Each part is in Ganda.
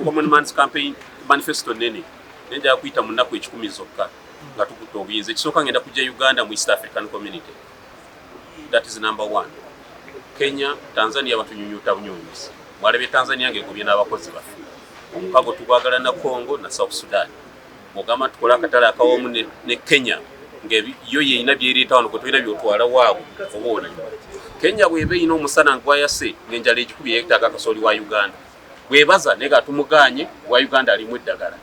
Common Man's Campaign manifesto nene nenja kuita munaku 10 zokka nga tukuto obuyinza ekisooka ngenda kujja Uganda mu East African Community. That is number 1. Kenya, Tanzania batunyunyuta bunyunyusi. Mwalebe Tanzania ngekubye n'abakozi bafe. Omukago tubagala na Congo na South Sudan. Mugama tukola akatala akawomu ne Kenya ngebi yo yeina byereta wano kutwira byotwala waabo obona. Kenya bwebe ino omusana ngwayase ngenjala ekikubye yekitaga kasoli wa Uganda. Bwebaza nega tumuganye wa Uganda alimu eddagala.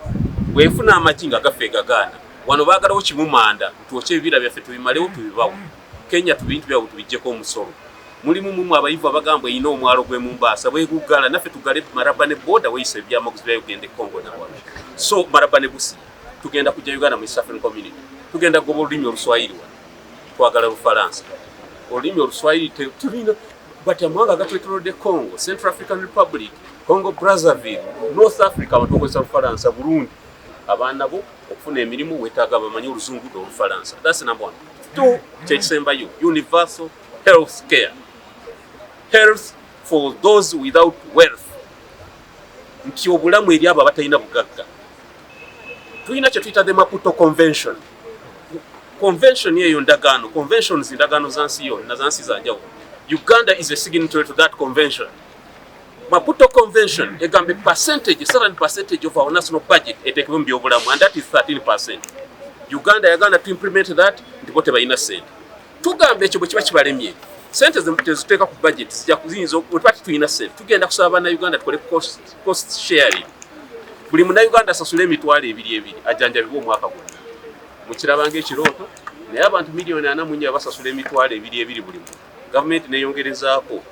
Bwefuna amajinga gafe gagana. Wano bagala okimumanda tuoche ebira byaffe tubimalewo tubibawo. Kenya tubintu byawo tubijjeko omusoro. Mulimu mumu abayivu abagambwe ino omwalo gwe Mombasa bwegugala naffe tugale Marabane border weyise byamaguzi bya Uganda Congo na wano. So Marabane busi tugenda kujja Uganda mu East African Community. Tugenda gobo olulimi Oluswahili wano. Twagala Lufaransa. Olulimi Oluswahili tulina but amwanga gatwetolodde Congo, Central African Republic, Congo Brazzaville, North Africa batokozesa Lufaransa, Burundi. Abaana bo okufuna emirimu wetaaga bamanyi oluzungu Olufaransa. That's number 1. 2, kyekisembayo universal health care. Health for those without wealth. Nti obulamu eri abo abatalina bugagga. Tulina kye tuyita the Maputo Convention. Convention yeyo ndagaano. Conventions ndagaano za nsi yonna na za nsi za njawulo. Uganda is a signatory to that convention. Maputo Convention egambe certain percentage of our national budget etekebwe mu byobulamu, and that is 13%. Uganda yaganda to implement that ndipo tebalina sente. Tugambe ekyo bwe kiba kibalemye. Sente ziteeka ku budget zijja kuyinza okupati tuyina sente. Tugenda kusaba na Uganda tukole cost sharing. Buli muna Uganda asasule emitwalo 2 ajanjabibwe omwaka gwonna. Mukirabanga ekirooto naye abantu miliyoni 4 basasula emitwalo 2 buli mu. Government neyongerezaako.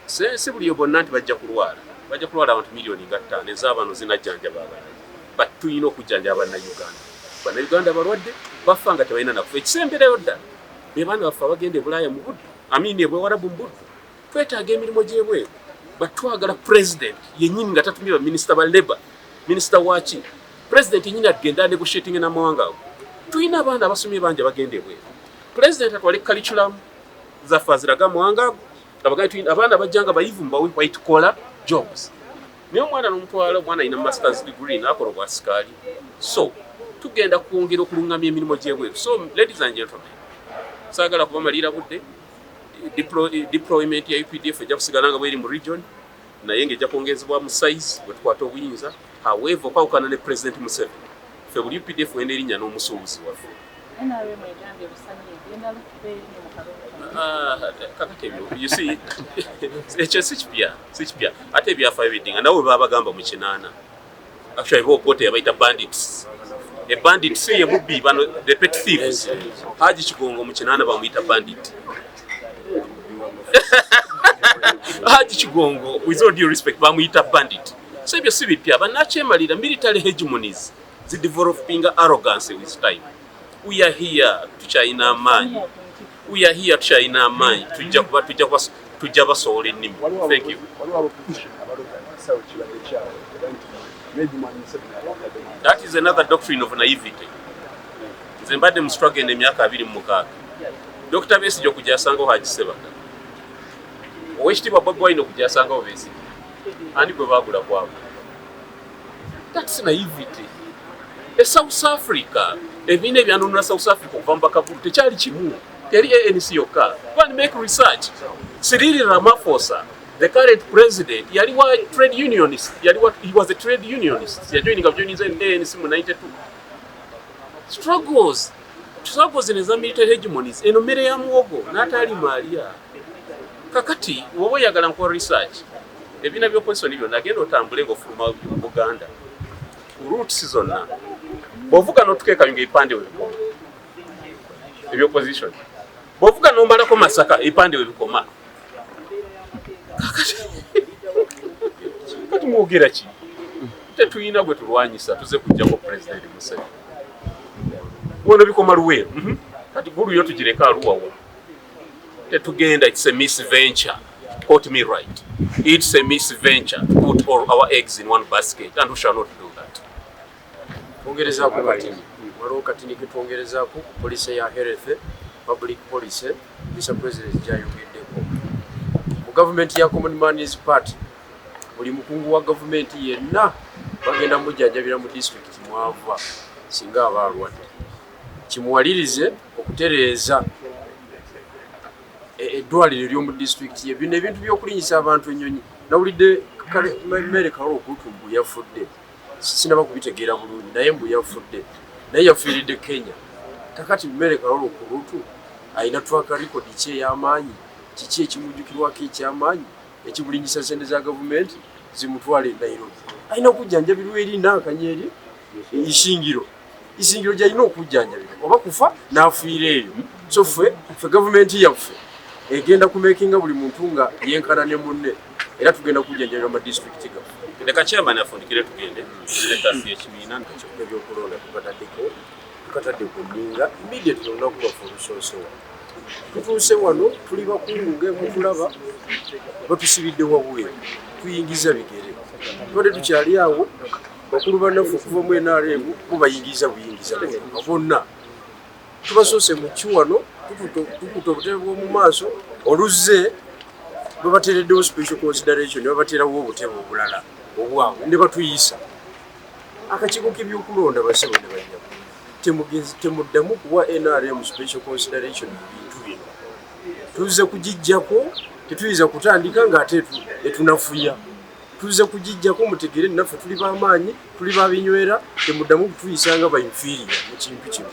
Si buli bonna nti bajja kulwala. Bajja kulwala abantu miliyoni 5 ez'abantu zinajjanjaba abalala. But tuyina okujjanjaba na Uganda. Bana Uganda balwadde bafa nga tebalina nakufa. Ekisemberayo ddala be baana bafa bagende Bulaaya mu buddu. Amini ebwewarabu mu buddu. Twetaaga emirimu gy'ebweru. Batwagala president yennyini nga tatumira minister ba labor, minister waki. President yennyini agenda negotiating n'amawanga ago. Tuyina abaana abasomye bangi bagende ebweru. President atwale curriculum zaffe aziraga amawanga ago. Abaana bajjanga bayivu mbawe white collar jobs. Niyo mwana n'omutwala omwana alina master's degree n'akola bwa sikaali. So tugenda kwongera okulungamya emirimu gy'ebweru. So ladies and gentlemen, saagala kubamalira budde. Deployment ya UPDF ejja kusigala nga bweri mu region naye ng'ejja kwongezebwa mu size bwe tukwata obuyinza. However, okwawukana ne President Museveni ffe buli UPDF wenda erinnya n'omusuubuzi waffe. You see, ekyo si kipya. Ate ebyafaayo biddinga nawe baba bagamba mu kinaana. Actually bo pote yabayita bandits. A bandit si ye mubbi bano the pet thieves. Haji Kigongo mu kinaana bamuyita bandit. Haji Kigongo, with all due respect, bamuyita bandit. So ebyo si bipya banakyemalira military hegemonies zi developing arrogance with time. We are here to China man. Tujja basobola ennimi. Thank you. That is another doctrine of naivety. Nze mbadde mu struggle n'emyaka 26. Dr. Besigye okujja asangawo Haji Ssebatta. Oweekitiibwa Bobi Wine okujja asangawo Besigye. Ani gwe baagula kwabo. That's naivety. South Africa, ebibiina ebyanunula South Africa okuva mu bakavulu tekyali kimu. Teri ANC yokka. Go and make research. Cyril Ramaphosa, the current president, he was a trade unionist. He joined ANC in 92. Struggles in the military hegemonies. Eno mere ya muwogo n'atali Maria. Kakati wowe oyagala nkola research. Ebibiina by'opposition byonna agenda otambule ng'ofuluma Buganda. Roots zonna. Bw'ovuga n'otukeeka ng'ebipande webikoma. Eby'opposition. Bw'ovuga n'omalako Masaka ebipande webikoma. Kati mwogera ki? Tetuyina gwe tulwanyisa tuze kujjako President Museveni. Wono bikoma Luweero. Kati gulu yo tugireka Arua. Tetugenda, it's a misventure. Quote me right. It's a misventure to put all our eggs in one basket, and we shall not do that. Ongerezaako katini. Waliwo katini ketwongerezaako police ya health, public police, Mr. President gyayogeddeko. Mu government ya Common Man's Party buli mukungu wa gavumenti yenna bagenda mujjanjabira mu district mwava singa aba alwadde. Kimuwalirize okutereeza eddwaliro ery'omu district ye. Bino ebintu by'okulinyisa abantu ennyonyi nawulidde Mary Karol Okutu mbu yafudde, sinaba kubitegeera bulungi naye mbu yafudde, naye yafiiridde Kenya. Kakati Mary Karol Okutu alina track record ki ey'amaanyi, kiki ekimujjukirwako eky'amaanyi ekibulinyisa ssente za gavumenti zimutwale Nairobi. Alina okujjanjabirwa eri Nakanyeri Isingiro gy'alina okujjanjabirwa oba kufa n'afiira eyo. So ffe gavumenti yaffe egenda kumekinga buli muntu nga yenkana ne munne era tugenda kujjanjabira mu district gaffe. Leka chairman afundikire tugende letasi ekibiina ebyokulonda tukatadde ku nninga immediately olunaku lwaffe olusoosowa tutuuse wano tuli bakungu ng'emutulaba batusibidde wabweru tuyingiza bigere tubadde tukyali awo bakulu bannaffe okuva mu NRM bubayingiza buyingiza bonna tubasoose mu kiwano tukuta obutebe bw'omu maaso oluzze babateereddewo special consideration babateerawo obutebe obulala obwawe ne batuyisa akakiiko k'ebyokulonda basebo ne bajjaku temuddamu kuwa NRM special consideration mu bintu bino tuzze kugijjako tetuyinza kutandika ng'ate etunafuya tuzze kugijjako mutegere naffe tuli b'amaanyi tuli babinywera temuddamu kutuyisa nga bayinfiriya mu kintu kino.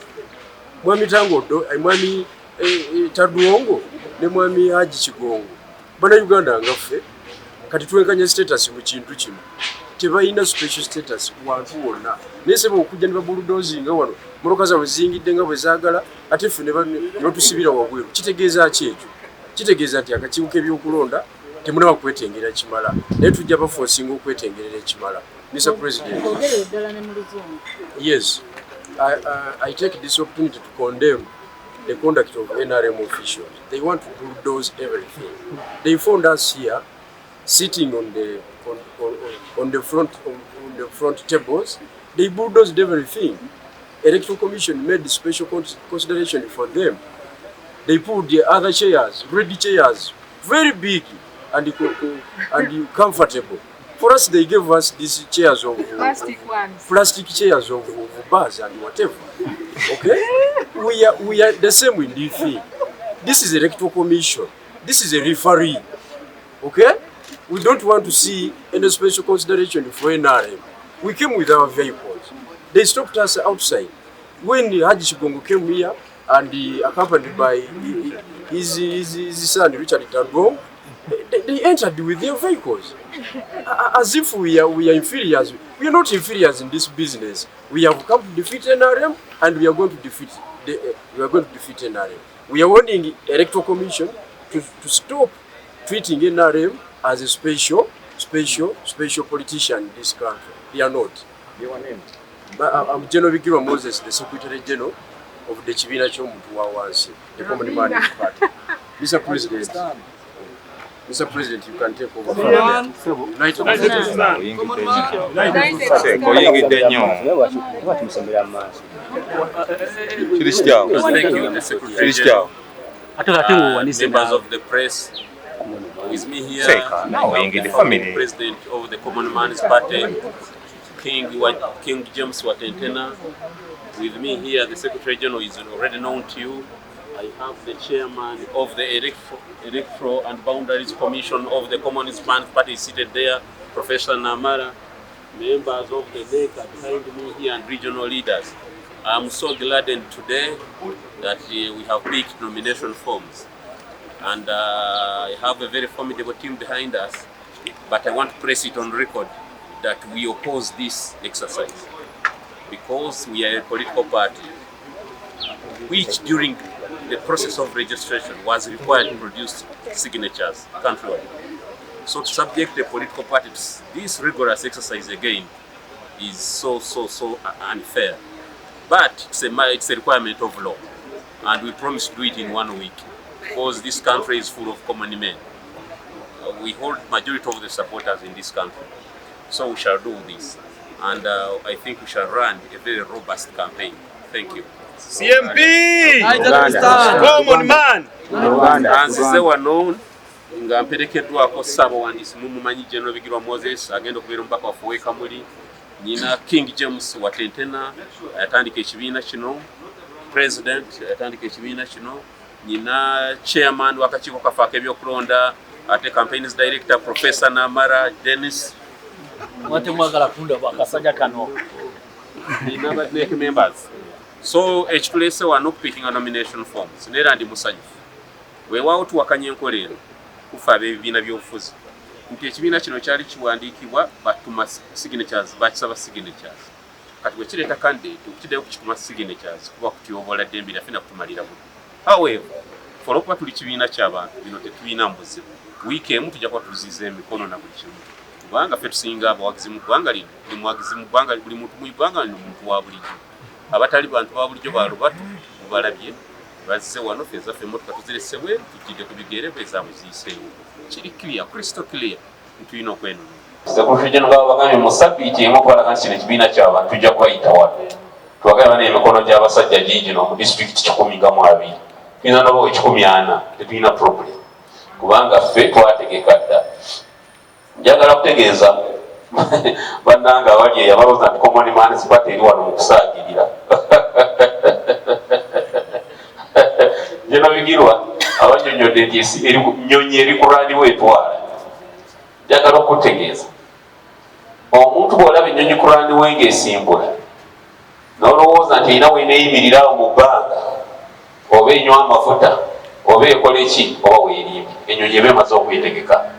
Mwami Tangodo mwami Tadwongo ne mwami Haji Kigongo Bannayuganda ngaffe kati twenkanya status mu kintu kino tebalina special status wantu wonna naye sebo okujja ne babuludozinga wano mmotoka zaabwe ziyingidde nga bwe zaagala ate ffe ne batusibira wabweru. Kitegeeza ki ekyo? Kitegeeza nti akakiiko k'ebyokulonda temunaba kwetengera kimala naye tujja bafoosinga okwetengerera ekimala. Mr. President, yes, I take this opportunity to condemn the conduct of NRM officials. They want to bulldoze everything. They found us here sitting on the front tables. They bulldozed everything. Electoral Commission made special consideration for them. They put the other chairs, ready chairs, very big and comfortable. For us, they gave us these chairs of plastic chairs of bars and whatever. Okay, we are the same in this thing. This is Electoral Commission. This is a referee. Okay, we don't want to see any special consideration for NRM. We came with our vehicles. They stopped us outside. When Haji Kigongo came here and accompanied by his son Richard Tadwong, they entered with their vehicles as if we are inferiors. We are not inferiors in this business. We have come to defeat NRM and we are going to defeat NRM. We are warning Electoral Commission to stop treating NRM as a special politician in this country. They are not. Your name? I'm General Bigirwa Moses, the Secretary General of the Chibina Chomutu Wawansi, the Common Man Party. Mr. President, you can take over. Thank you, the Secretary General. Members of the press, with me here, the President of the Common Man's Party, King James Watentena. With me here, the Secretary General is already known to you. I have the Chairman of the Electoral and Boundaries Commission of the Common Man's Party seated there, Professor Namara, members of the DEC behind me here, and regional leaders. I'm so gladdened today that we have picked nomination forms. And I have a very formidable team behind us, but I want to press it on record that we oppose this exercise because we are a political party which during the process of registration was required to produce signatures countrywide. So to subject the political party to this rigorous exercise again is so unfair. But it's a requirement of law, and we promise to do it in 1 week because this country is full of common men. We hold majority of the supporters in this country. So we shall do this, and I think we shall run a very robust campaign. Thank you. CMP! Common Man! As they were known, nga mperekeddwako Ssaabawandiisi mumumanyi General Bigirwa Moses agenda okubeera omubaka waffe w'ekamuli, nyina King James Watentena yatandika ekibiina kino, President yatandika ekibiina kino, nyina Chairman w'akakiiko kaffe ak'ebyokulonda ate Campaigns Director Professor Namara Dennis. Mwate mwagala kundaba akasajja kano. Nyina ba NEC members. So ekituleese wano picking a nomination forms neera ndi musanyufu. Weewaawo tuwakanya enkola eno kufa ab'ebibiina by'obufuzi nti ekibiina kino kyali kiwandiikibwa batuma signatures, bakisaba signatures. Kati bwe kireeta candidate okukiddayo kukituma signatures kuba kutyoboola ddembe lyaffe na kutumalira budde. However, olw'okuba tuli kibiina ky'abantu bino tetulina mbuzibu. Wiiki emu tujja kuba tuziza emikono na buli kimu. Kubanga ffe tusinga abawagizi mu ggwanga lino, buli muwagizi mu ggwanga, buli muntu mu ggwanga lino muntu wa bulijjo. Abatali bantu ba bulijjo ba lubatu mubalabye bazze wano ffe ezaffe emmotoka tuziresewe tujjidde ku bigere bwezaabwe ziyiseewo. Kiri clear, crystal clear, ntulina okwenona. Sekretary General bagambye mu sabbiiti emu okubalaga nti kino ekibiina ky'abantu tujja kubayita wano. Tubagambye bana emikono gy'abasajja giigino mu disitulikiti 120. Tulina nabo 140, tetulina problem. Kubanga ffe twategeka dda. Njagala kutegeeza bannanga abali eyo abalowooza nti Common Man's Party eri wano mu kusaagirira. Jeno Bigirwa abannyonnyodde nti nnyonyi eri ku lwaliwo etwala. Njagala okutegeeza omuntu bw'olaba ennyonyi ku lwaliwo ng'esimbula n'olowooza nti erina weeneeyimirira awo mu bbanga oba enywa amafuta oba ekola eki oba weerimbye, ennyonyi eba emaze okwetegeka.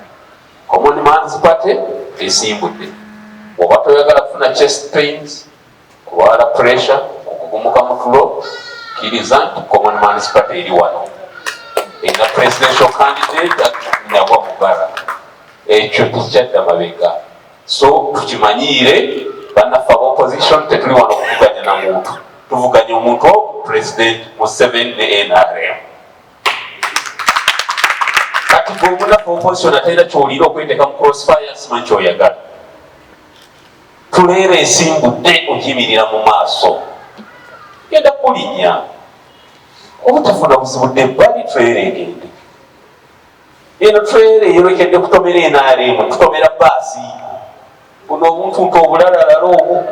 Common Man's Party esimbudde. Oba toyagala kufuna chest pains, kulwala pressure, okugumuka mu tulo, kkiriza nti Common Man's Party eri wano. Erina presidential candidate Nagwa Mugara. Ekyo tekikyadda mabega. So tukimanyiire bannaffe ab'opposition tetuli wano kuvuganya na muntu. Tuvuganya omuntu President Museveni ne NRM. Kati bw'omunaffe opposition atalina ky'oliira okweteeka mu crossfire simanyi ky'oyagala. Tuleera esimbudde ogiyimirira mu maaso. Genda kulinnya. Obutafuna buzibu ebbali tuleera egende. Eno tuleera eyolekedde kutomera NRM, tutomera baasi. Buno obuntuntu obulalalala obwo.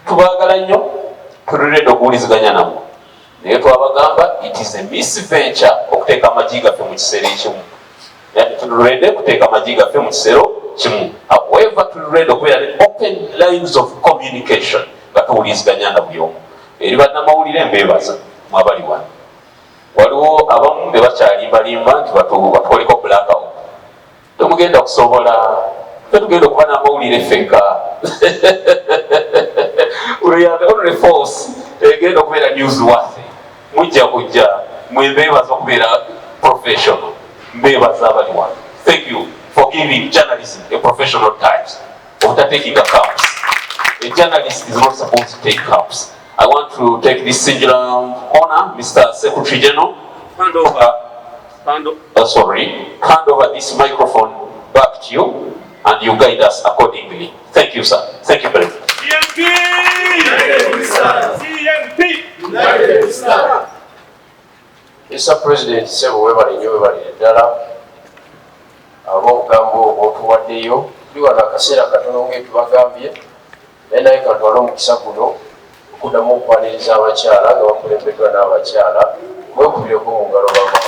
Tubaagala nnyo, tuleeredde okuwuliziganya namwe. Naye twabagamba it is a misventure okuteeka amagi gaffe mu kiseera ekimu. Tuleeredde kuteeka amagi gaffe mu kiseera kimu. However, tuleeredde okubeera ne open lines of communication nga tuwuliziganya na buli omu. Eri bannamawulire mbeebaza mwabali wano. Waliwo abamu be bakyalimbalimba nti batukoleko blackout. Temugenda kusobola, tetugenda okuba n'amawulire ffekka. We are the only force egenda okubeera newsworthy. Mujja kujja mwebeebaza okubeera professional. Mbeebaza abali wano. Thank you for giving journalism a professional touch of taking accounts. A journalist is not supposed to take cups. I want to take this singular honor, Mr. Secretary General, hand over this microphone back to you, and you guide us accordingly. Thank you, sir. Thank you very much. Mr. President, sebo webali nnyo webali ddala ab'obugambo obwotuwaddeyo tuli wano akaseera katono ng'etubagambye naye naye katwala omukisa guno okuddamu okwaniriza abakyala nga bakulembeddwa n'abakyala mwekubireko mu ngalo bamaama.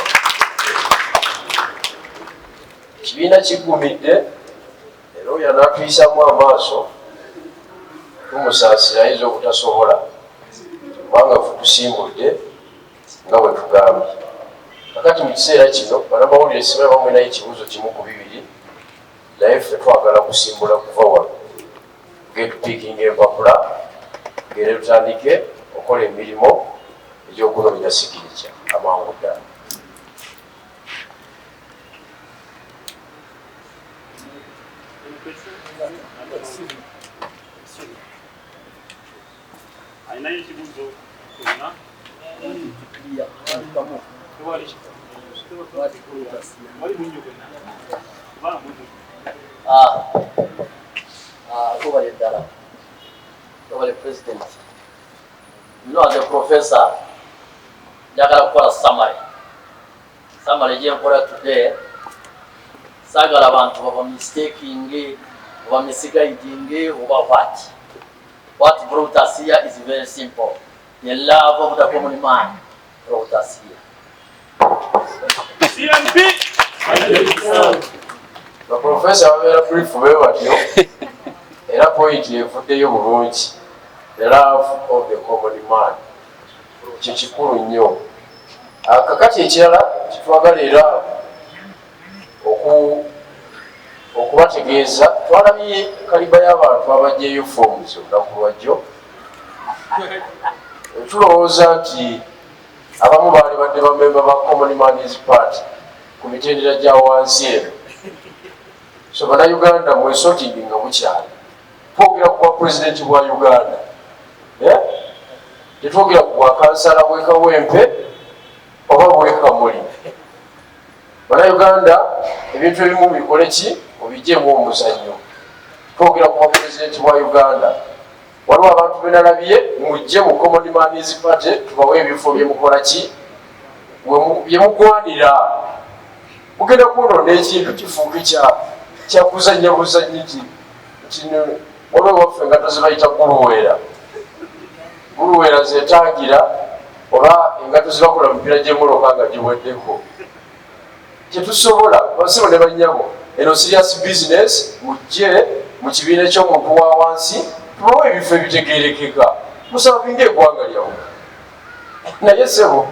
Ekibiina kiggumidde era oyo anaatuyisamu amaaso tumusaasira ayinza obutasobola kubanga ffe tusimbudde nga bwe tugambye. Kakati mu kiseera kino bannamawulire sibe bamwe naye ekibuuzo kimu ku bibiri naye ffe twagala kusimbula kuva wano getupiikinga empapula ngere tutandike okukola emirimu egy'okunomera sigirica amangu ddala. Alinayo ekibuuzo kyonna? President. You know, as a professor, njagala kukola summary gyenkola today saagala abantu baba mistaking oba misguiding oba what brought us here is very simple, the love of the common man brought us here. CMP. The professor babeera brief bwe batyo era point evuddeyo bulungi, the love of the common man kye kikulu nnyo. Kakati ekirala kitwagala era okubategeeza, twalabye kaliba y'abantu abajjayo forms olunaku lwajjo. Tulowooza nti abamu baali badde bamemba ba Common Man's Party ku mitendera gya wansi eno. So bannayuganda mwesotingi nga bukyali, twogera ku bwa pulezidenti bwa Uganda, tetwogera ku bwa kansala bwe Kawempe oba bwe Kamuli. Bannayuganda ebintu ebimu bikole ki obijjemu omuzannyo. Twogera ku bwa pulezidenti bwa Uganda, waliwo abantu benalabye mujje mu Common Man's Party tubawe ebifo byemukola ki byemugwanira. Mugenda kwonona ekintu kifuuke kyakuzannya buzannyi kino. Waliwo waffe engato zebayita guluweera zetangira oba engato zebakola mipiira gy'emmotoka nga giweddeko. Kyetusobola basibo ne bannyabo eno serious business mujje mu kibiina ky'omuntu wa wansi tubawe ebifo ebitegeerekeka musabinga eggwanga lyawo. Naye sebo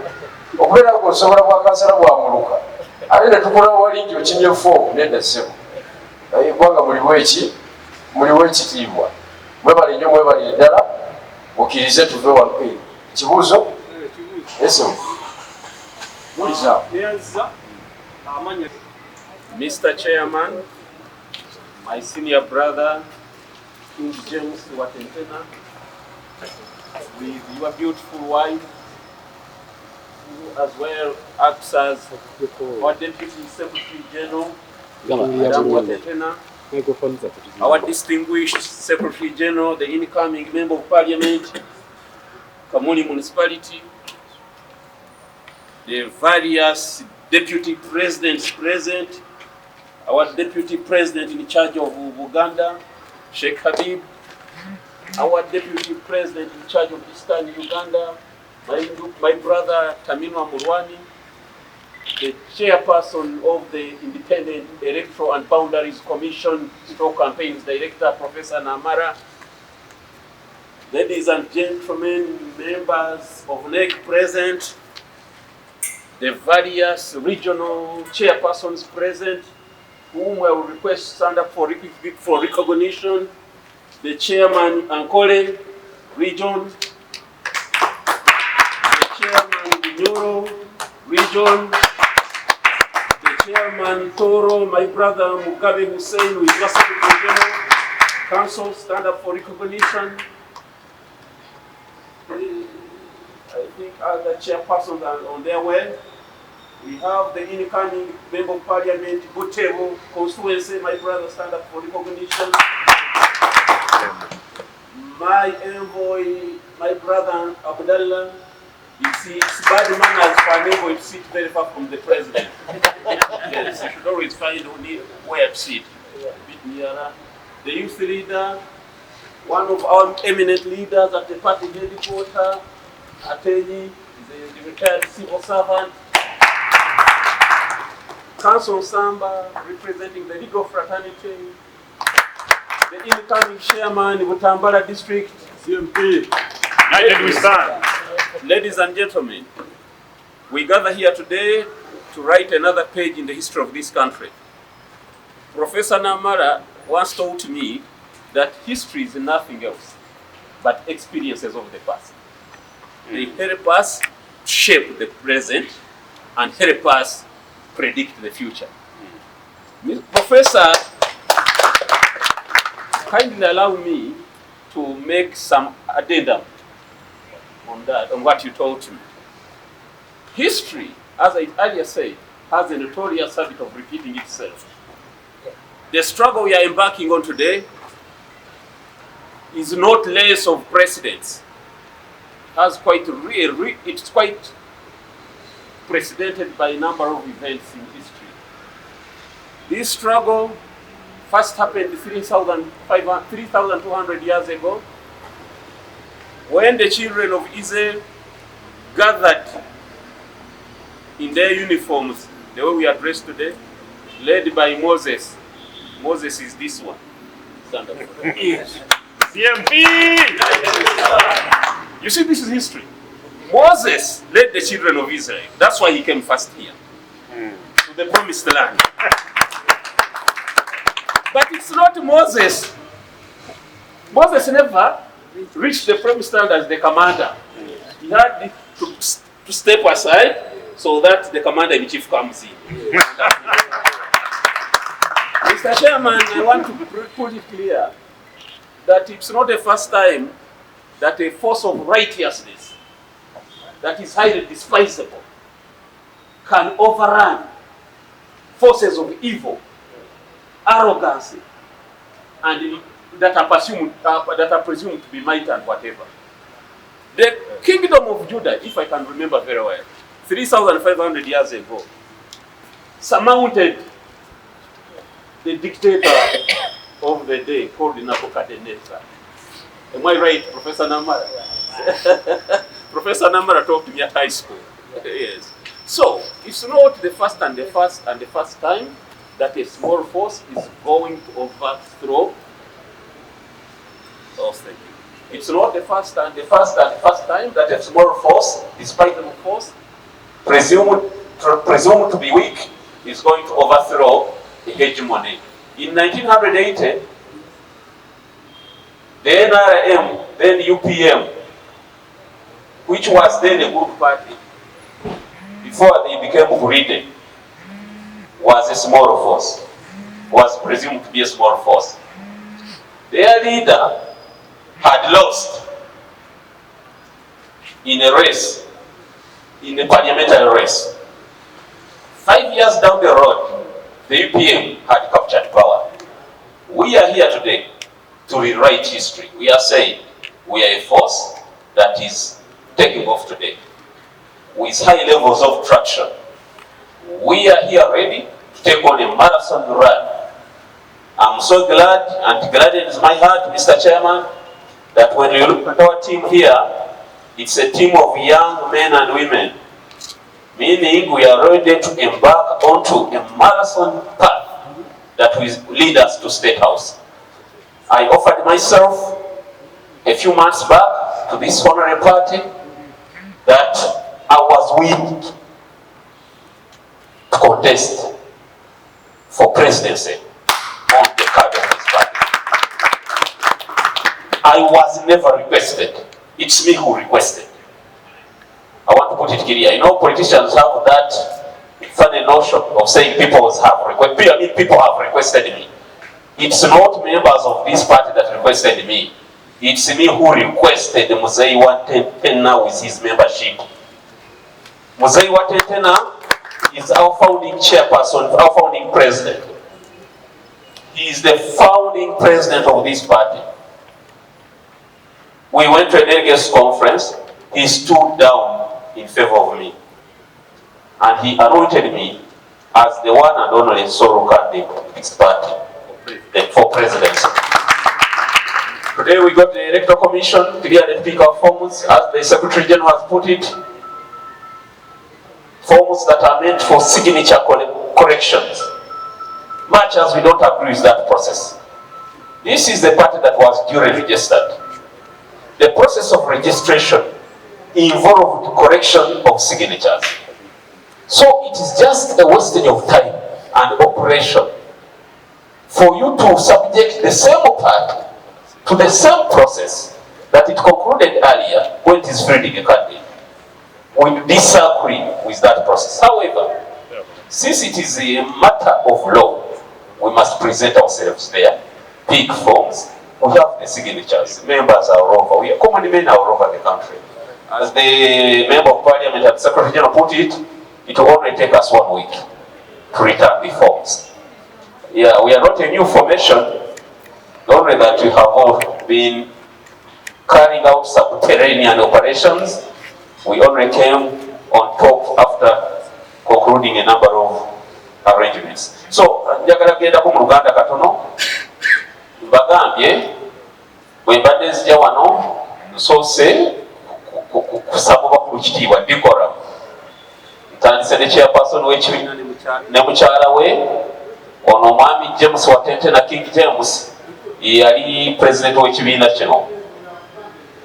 okubeera kusobola bwa kansala bwamuluka ate ne tukola wali nti okimye foomu nedda sebo eggwanga muliwo ekitiibwa. Mwebale nnyo mwebale ddala mukkirize tuve wano. Ekibuuzo esebo mulizaawo. Mr. Chairman, my senior brother, King James Watentena, with your beautiful wife, who as well acts as our Deputy Secretary General, Madam Watentena, our distinguished Secretary General, the incoming Member of Parliament, Kamuli Municipality, the various Deputy Presidents present, our Deputy President in charge of Uganda, Sheikh Habib, our Deputy President in charge of Eastern Uganda, my brother Taminwa Mulwani, the Chairperson of the Independent Electoral and Boundaries Commission, Stroke Campaigns Director, Professor Namara, ladies and gentlemen, members of NEC present, the various regional chairpersons present, whom I will request to stand up for recognition, the Chairman Ankole Region, the Chairman Binyoro Region, the Chairman Toro, my brother Mugabe Hussein, who is Secretary General Council, stand up for recognition. I think other chairpersons are on their way. We have the incoming Member of Parliament, Butevo constituency, my brother, stand up for recognition. My envoy, my brother Abdallah, it's bad manners for an envoy to sit very far from the president. Yes, you should always find where to sit. A bit nearer. The youth leader, one of our eminent leaders at the party headquarters, Atenyi, the retired civil servant. Council Samba, representing the legal fraternity, the incoming chairman, Butambala District, CMP. United we stand. Ladies and gentlemen, we gather here today to write another page in the history of this country. Professor Namara once told me that history is nothing else but experiences of the past. They help us shape the present and help us predict the future. Professor, kindly allow me to make some addendum on that, on what you told me. History, as I earlier said, has a notorious habit of repeating itself. The struggle we are embarking on today is not less of precedents. It's quite preceded by a number of events in history. This struggle first happened 3,200 years ago, when the children of Israel gathered in their uniforms, the way we are dressed today, led by Moses. Moses is this one. Stand up. Yes. CMP! You see, this is history. Moses led the children of Israel. That's why he came first here, to the promised land. But it's not Moses. Moses never reached the promised land as the commander. He had to step aside so that the commander-in-chief comes in. Mr. Chairman, I want to put it clear that it's not the first time that a force of righteousness that is highly despisable can overrun forces of evil, arrogance, and that are presumed to be might and whatever. The kingdom of Judah, if I can remember very well, 3,500 years ago, surmounted the dictator of the day called Nebuchadnezzar. Am I right, Professor Namara? Professor Namara taught me at high school. Yes. So it's not the first time that a small force is going to overthrow. Oh, thank you. It's not the first time that a small force, despite the force, presumed to be weak, is going to overthrow the hegemony. In 1980, the NRM, then UPM, which was then a good party, before they became greedy, was a small force, was presumed to be a small force. Their leader had lost in a race, in a parliamentary race. 5 years down the road, the UPM had captured power. We are here today to rewrite history. We are saying we are a force that is taking off today with high levels of traction. We are here ready to take on a marathon run. I'm so glad, and gladdens my heart, Mr. Chairman, that when you look at our team here, it's a team of young men and women, meaning we are ready to embark onto a marathon path that will lead us to State House. I offered myself a few months back to this honorary party that I was willing to contest for presidency on the card of this party. I was never requested. It's me who requested. I want to put it clear. You know, politicians have that funny notion of saying people have requested me. It's not members of this party that requested me. It's me who requested Muzei Watentena with his membership. Muzei Watentena is our founding chairperson, our founding president. He is the founding president of this party. We went to a delegates conference. He stood down in favor of me. And he anointed me as the one and only solo candidate of this party for presidency. Today we got the Electoral Commission to clear the pick of forms, as the Secretary General has put it. Forms that are meant for signature corrections. Much as we don't agree with that process. This is the party that was duly registered. The process of registration involved correction of signatures. So it is just a wastage of time and operation for you to subject the same party to the same process that it concluded earlier when it is fielding a candidate. We disagree with that process. However, since it is a matter of law, we must present ourselves there, pick forms, we have the signatures. Members are all over. We are common men are all over the country. As the Member of Parliament and Secretary General put it, it will only take us 1 week to return the forms. Yeah, we are not a new formation, only that we have all been carrying out subterranean operations. We only came on top after concluding a number of arrangements. So njagala kugendako mu Luganda katono mbagambye bwe mbadde nzija wano nsoose kusaba bakulu kitiibwa Decorum. Ntandise ne chairperson w'ekibiina ne mukyala we ono omwami James Watente na King James yali president w'ekibiina kino.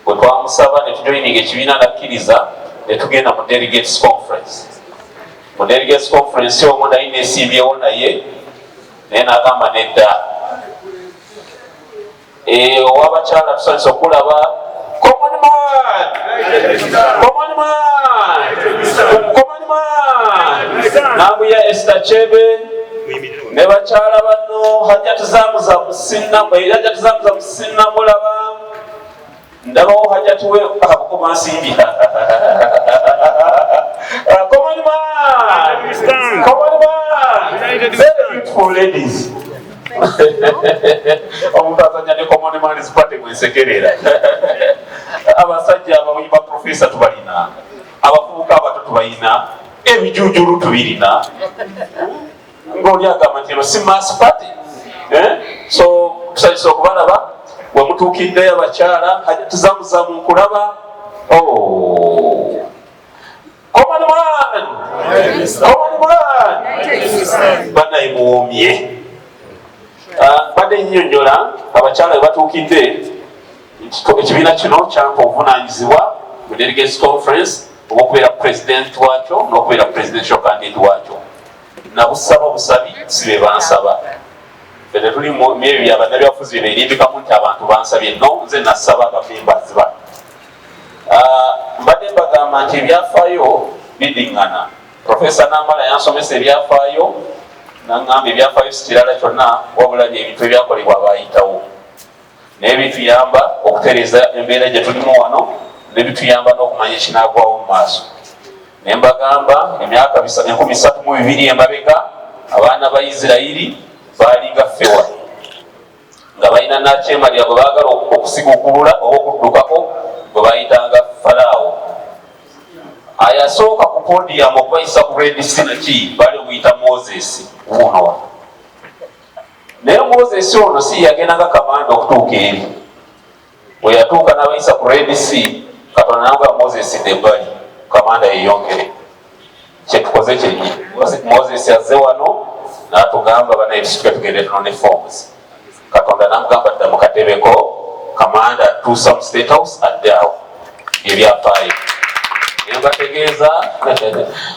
Bwe twamusaba ne tujoyininga ekibiina nakkiriza ne tugenda mu delegates conference. Mu delegates conference omwo naye neesimbyewo naye naye n'agamba nedda owabakyala tusanyusa okulaba common man nabuya Esther Chebe ne bakyala bano hajjati zaamu za musinamulaba ndabawo hajjati we akakoma nsimbya common man very beautiful ladies omuntu azanya ne common man zipate mwensekerera abasajja abawimba profesa tubalina abavubuka abato tubalina ebijujulu tubirina ng'oli agamba nti eno si mass party so tusanyusa okubalaba we mutuukiddeyo abakyala tuzamuzamu nkulaba common man banaye muwomye badde nnyonnyola abakyala we batuukidde ekibiina kino kyampa obuvunanyizibwa mu delegates conference obwokubeera president wakyo n'okubeera presidential candidate wakyo. Nabusaba busabi sibe bansaba fene tuli mu ebyo abannabyabufuzi bye beerimbikamu nti abantu bansabye no nze nasaba abamembazi ba mbadde mbagamba nti ebyafaayo bidiŋŋana. Profesa Namala yansomesa ebyafaayo naŋŋamba ebyafaayo si kirala kyonna wabula ebintu ebyakolebwa abaayitawo naye bituyamba okutereeza embeera gye tulimu wano ne bituyamba n'okumanya ekinaagwawo mu maaso. Ne mbagamba emyaka 32 emabega abaana ba Isirayiri baalinga ffewa nga balina nakyemaliya bwe baagala okusigukubula oba okuddukako bwe bayitanga Falaawo. Ayasooka ku podium okubayisa ku Red Sea naki bali okuyita Moses wuuno. Naye Moses ono si yagendanga kamanda okutuuka eri. Bwe yatuuka n'abayisa ku Red Sea Katonda n'agamba Moses Debali kamanda yeyongere. Kyetukoze kyenyi Moses yazze wano n'atugamba banaye tusituke tugende tunone forms. Katonda n'amugamba dda mu katebeko kamanda atuusa mu State House addeawo ebyafaayo. Naye mbategeeza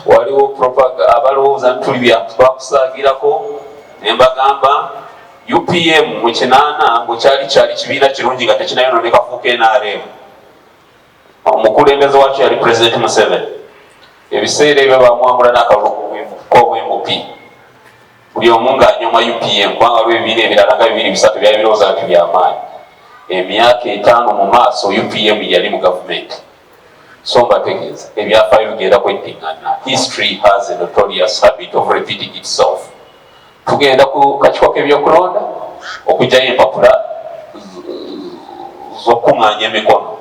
waliwo abalowooza ntuli byakusaagirako. Naye mbagamba UPM mu 8 bwe kyali kibiina kirungi nga tekinayononeka fuuka NRM. Omukulembeze wakyo yali President Museveni. Ebiseera ebyo bamwambula n'akalulu k'obwMP. Buli omu ng'anyoma UPM kubanga waliwo ebibiina ebirala nga 2-3 byali birowooza nti by'amaanyi. Emyaka 5 mu maaso UPM yali mu gavumenti. So mbategeeza ebyafaayo bigenda kweddiŋŋana. History has a notorious habit of repeating itself. Tugenda ku kakiiko k'ebyokulonda okugyayo empapula z'okuŋŋaanya emikono.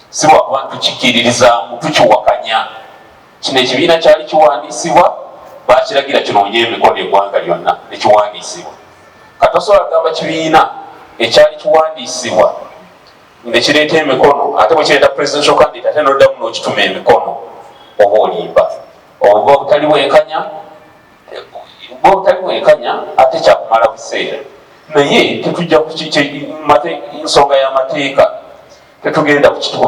Si lwakuba tukikiririzaamu tukiwakanya. Kino ekibiina kyali kiwandiisibwa baakiragira kinoonye emikono eggwanga lyonna ne kiwandiisibwa. Katosobola kugamba kibiina ekyali kiwandiisibwa ne kireeta emikono ate bwe kireeta presidential candidate ate n'oddamu n'okituma emikono oba olimba. Oba obutali bwenkanya ate kyakumala biseera. Naye tetujja nsonga y'amateeka tetugenda kukituba.